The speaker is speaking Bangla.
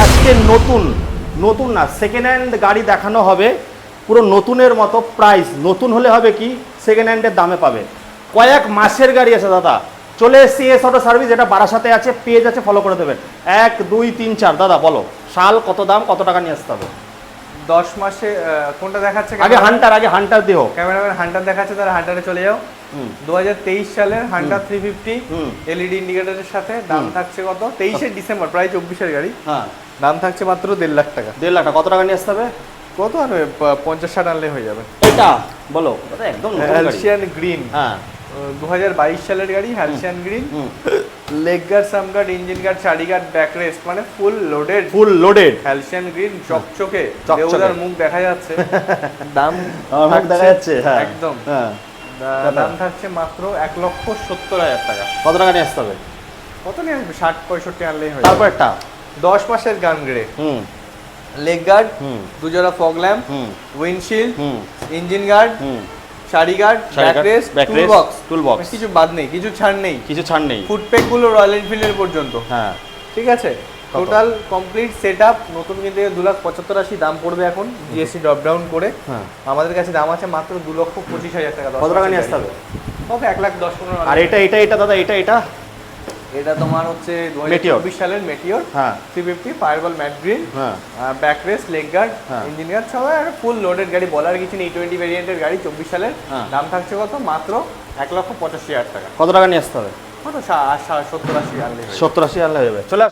আজকে নতুন নতুন না সেকেন্ড হ্যান্ড গাড়ি দেখানো হবে, পুরো নতুনের মতো প্রাইস। নতুন হলে হবে কি সেকেন্ড হ্যান্ডের দামে পাবে। কয়েক মাসের গাড়ি আছে দাদা, চলে এসছি এস অটো সার্ভিস, এটা বারাসাতে আছে, পেজ আছে, ফলো করে দেবেন। 1 2 3 4 দাদা বলো সাল কত, দাম কত টাকা নিয়ে আসতে হবে? 10 মাসে কোনটা দেখাচ্ছে? আগে হান্টার দিও। ক্যামেরাম্যান হান্টার দেখাচ্ছে, তারা হান্টারে চলে যাও। 2023 সালের হান্টার 350 এলইডি ইন্ডিকেটরের সাথে, দাম থাকছে কত? 23শে ডিসেম্বর, প্রায় 24-এর গাড়ি। হ্যাঁ, দাম থাকছে মাত্র 1.5 লাখ টাকা। 1.5 লাখ টাকা। কত টাকা নিয়ে আসতে হবে? কত আনবে? 50-60 আনলে হয়ে যাবে। এটা বলো দাদা, একদম নতুন গাড়ি। হ্যালসিয়ান গ্রিন, হ্যাঁ 2022 সালের গাড়ি, হ্যালসিয়ান গ্রিন। লেগ গার্ড, সাম গার্ড, ইঞ্জিন গার্ড, চারি গার্ড, ব্যাক রেস্ট, মানে ফুল লোডেড হ্যালসিয়ান গ্রিন, চকচকে দেওদার মুখ দেখা যাচ্ছে। দাম মুখ দেখা যাচ্ছে, হ্যাঁ একদম। হ্যাঁ, দাম থাকছে মাত্র 1,70,000 টাকা। কত টাকা নিয়ে আসতে হবে? কত নিয়ে আসবে? 60-65 আনলেই হয়। তারপর একটা 10 মাসের গান গ্রে, লেগ গার্ড, দুজোড়া fog lamp, windshield, engine guard, চারি গার্ড, ব্যাক রেস্ট, টুলবক্স, কিছু বাদ নেই, কিছু ছাড় নেই। ফুটপ্যাক গুলো রয়্যাল এনফিল্ডের পর্যন্ত। হ্যাঁ ঠিক আছে, টোটাল কমপ্লিট সেটআপ নতুন কিনতে 2,75,80 দাম পড়বে এখন, জিএসটি ড্রপ ডাউন করে। আমাদের কাছে দাম আছে মাত্র 2,25,000 টাকা। কত টাকা নিয়ে আসতে হবে? কত? 1,10,15। আর এটা দাদা, এটা তোমার হচ্ছে 2024 সালের মেটিওর, হ্যাঁ 350 ফায়ারবল ম্যাট গ্রিন, হ্যাঁ ব্যাক রেস্ট, লেগ গার্ড, হ্যাঁ। ইঞ্জিন গার্ড, সবাই ফুল লোডেড গাড়ি, বলার কিছু নেই। 20 ভেরিয়েন্টের গাড়ি, 24 সালের। হ্যাঁ। দাম থাকছে কত? মাত্র 1,85,000 টাকা। কত টাকা নিয়ে আসতে হবে? কত? 70-80 আনলে 70-80 আনলে হয়ে যাবে। চলে